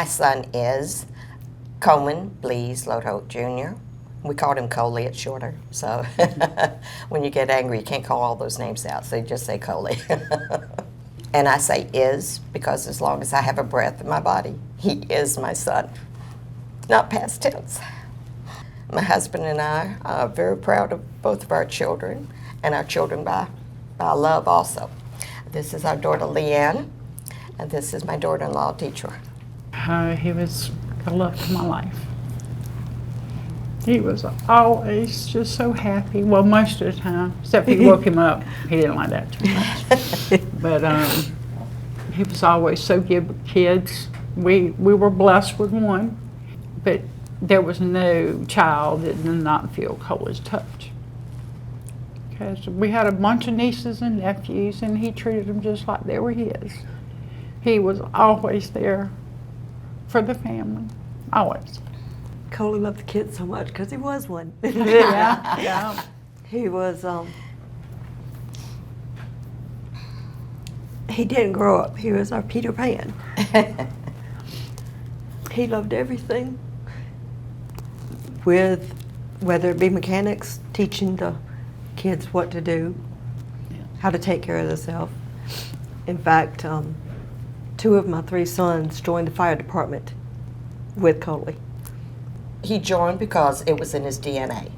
My son is Coleman Blees Loadholt Jr. We called him Coley, it's shorter. So when you get angry, you can't call all those names out, so you just say Coley. And I say is because as long as I have a breath in my body, he is my son, not past tense. My husband and I are very proud of both of our children, and our children by love also. This is our daughter Leanne, and this is my daughter-in-law Deetra. He was the love of my life. He was always just so happy. Well, most of the time, except if you woke him up. He didn't like that too much. But he was always so good with kids. We were blessed with one, but there was no child that did not feel Cole's touch. Because we had a bunch of nieces and nephews, and he treated them just like they were his. He was always there for the family, always. Coley loved the kids so much because he was one. Yeah. He was, he didn't grow up. He was our Peter Pan. He loved everything with, whether it be mechanics, teaching the kids what to do, how to take care of themselves. In fact, 2 of my 3 sons joined the fire department with Coley. He joined because it was in his DNA.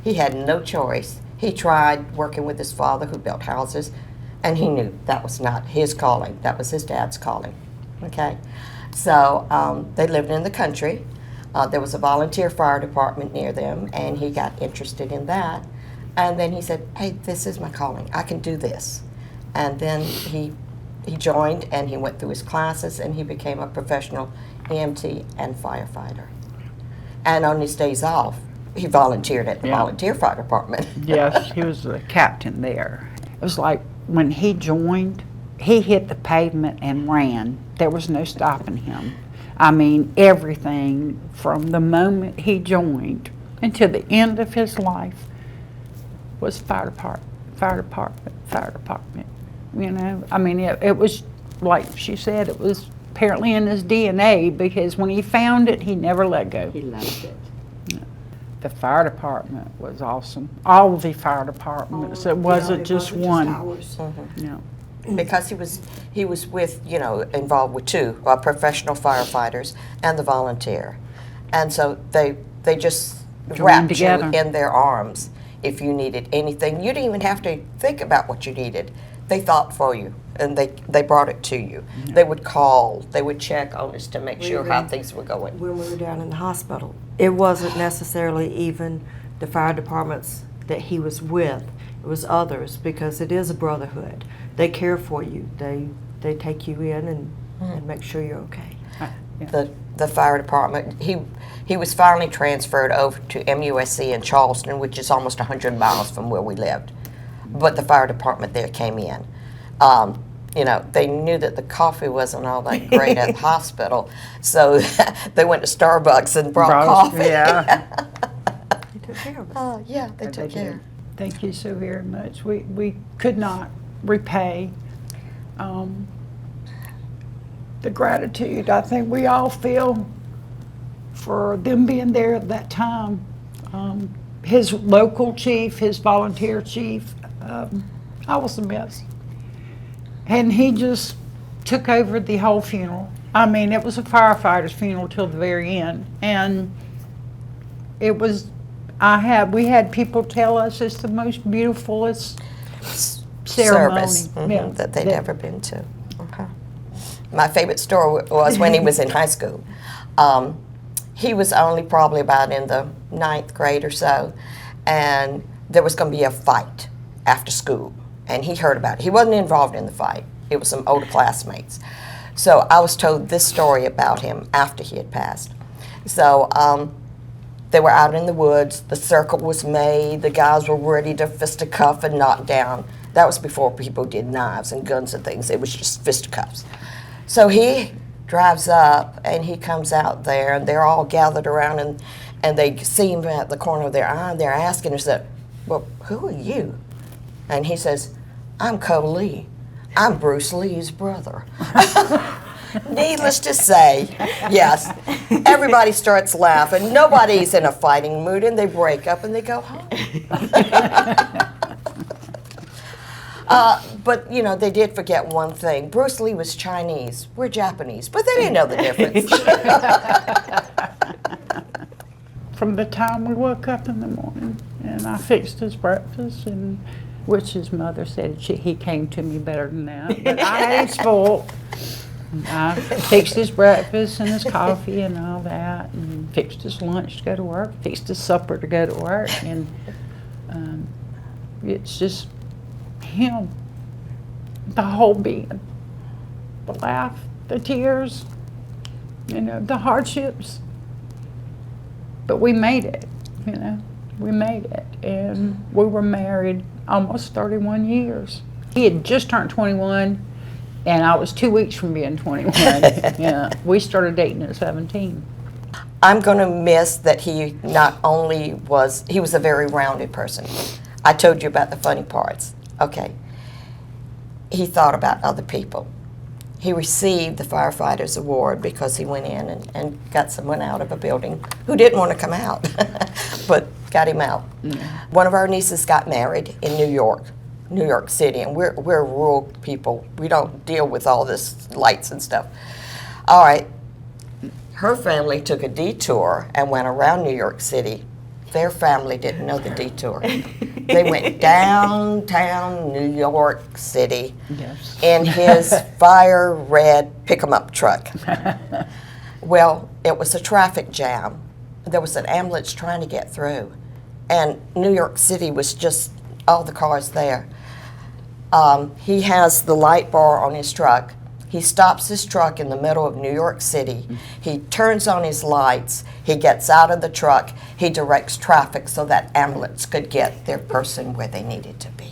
He had no choice. He tried working with his father who built houses, and he knew that was not his calling. That was his dad's calling, okay? So they lived in the country. There was a volunteer fire department near them, and he got interested in that. And then he said, hey, this is my calling. I can do this. And then he joined, and he went through his classes, and he became a professional EMT and firefighter. And on his days off, he volunteered at the volunteer fire department. Yes, he was the captain there. It was like when he joined, he hit the pavement and ran. There was no stopping him. I mean, everything from the moment he joined until the end of his life was fire department, fire department, fire department. You know, I mean, it was, like she said, it was apparently in his DNA, because when he found it, he never let go. He loved it. The fire department was awesome. All of the fire departments. It wasn't just one. Yeah. Because he was with, you know, involved with 2 professional firefighters and the volunteer. And so they just wrapped you in their arms if you needed anything. You didn't even have to think about what you needed. They thought for you, and they brought it to you. Yeah. They would call, they would check on us to make sure how things were going. When we were down in the hospital, it wasn't necessarily even the fire departments that he was with. It was others, because it is a brotherhood. They care for you. They take you in and make sure you're okay. The fire department, he was finally transferred over to MUSC in Charleston, which is almost 100 miles from where we lived. But the fire department there came in. You know, they knew that the coffee wasn't all that great at the hospital, so they went to Starbucks and brought coffee. Yeah. They took care of us. Yeah, they took care. Thank you so very much. We could not repay the gratitude I think we all feel for them being there at that time. His local chief, his volunteer chief, I was a mess. And he just took over the whole funeral. I mean, it was a firefighter's funeral till the very end. And it was, we had people tell us it's the most beautifulest ceremony Service that they'd ever been to. Okay. My favorite story was when he was in high school. He was only probably about in the 9th grade or so, and there was going to be a fight after school, and he heard about it. He wasn't involved in the fight. It was some older classmates. So I was told this story about him after he had passed. So they were out in the woods. The circle was made. The guys were ready to fisticuff and knock down. That was before people did knives and guns and things. It was just fisticuffs. So he drives up, and he comes out there, and they're all gathered around, and they see him at the corner of their eye, and they're asking him, well, who are you? And he says, I'm Cole Lee. I'm Bruce Lee's brother. Needless to say, yes, everybody starts laughing. Nobody's in a fighting mood, and they break up and they go home. But, you know, they did forget one thing. Bruce Lee was Chinese. We're Japanese, but they didn't know the difference. From the time we woke up in the morning, and I fixed his breakfast, and which his mother said he came to me better than that. But I had him spoiled. I fixed his breakfast and his coffee and all that, and fixed his lunch to go to work, fixed his supper to go to work, and it's just him, the whole being, the laugh, the tears, you know, the hardships. But we made it, you know, we made it, and we were married almost 31 years. He had just turned 21, and I was 2 weeks from being 21. Yeah, we started dating at 17. I'm going to miss that he not only was, he was a very rounded person. I told you about the funny parts. Okay. He thought about other people. He received the Firefighters Award because he went in and got someone out of a building who didn't want to come out, but got him out. Mm-hmm. One of our nieces got married in New York City, and we're rural people. We don't deal with all this lights and stuff. All right, her family took a detour and went around New York City. Their family didn't know the detour. They went downtown New York City in his fire red pick-em-up truck. Well, it was a traffic jam. There was an ambulance trying to get through, and New York City was just all the cars there. He has the light bar on his truck. He stops his truck in the middle of New York City. He turns on his lights. He gets out of the truck. He directs traffic so that ambulance could get their person where they needed to be.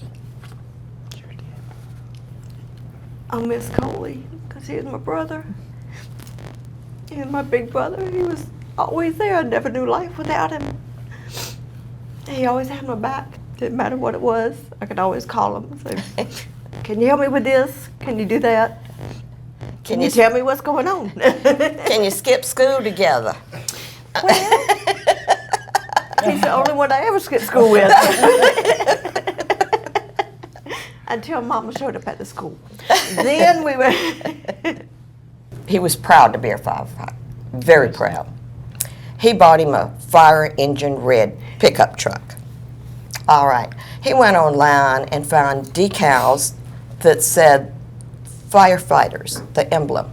Sure did. I miss Coley because he was my brother. And my big brother, he was always there. I never knew life without him. He always had my back. Didn't matter what it was. I could always call him and say, can you help me with this? Can you do that? Can you tell me what's going on? Can you skip school together? Well, he's the only one I ever skipped school with. Until Mama showed up at the school. Then we were. He was proud to be a firefighter, very proud. He bought him a fire engine red pickup truck. All right, he went online and found decals that said firefighters, the emblem.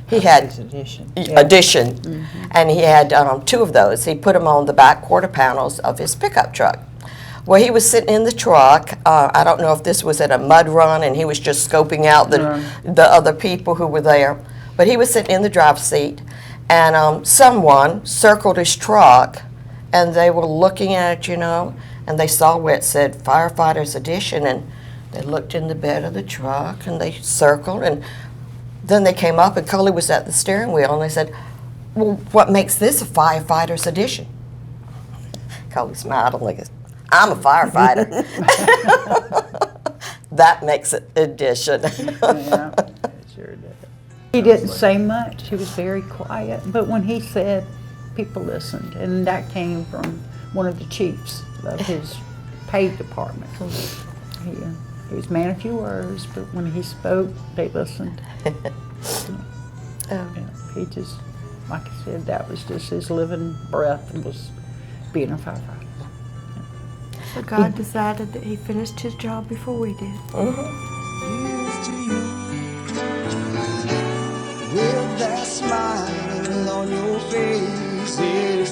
He had Edition. Edition, and he had 2 of those. He put them on the back quarter panels of his pickup truck. Well, he was sitting in the truck. I don't know if this was at a mud run and he was just scoping out the other people who were there, but he was sitting in the driver's seat, and someone circled his truck, and they were looking at it, you know, and they saw where it said Firefighters Edition, and they looked in the bed of the truck, and they circled, and then they came up, and Coley was at the steering wheel, and they said, well, what makes this a Firefighter's Edition? Coley smiled, like, I'm a firefighter. That makes it edition. Yeah, it sure did. He didn't say much. He was very quiet, but when he said, people listened, and that came from one of the chiefs of his pay department. He was a man of few words, but when he spoke, they listened. Yeah, he just, like I said, that was just his living breath, and was being a firefighter. But God decided that he finished his job before we did. Here's to you, with that smile on your face.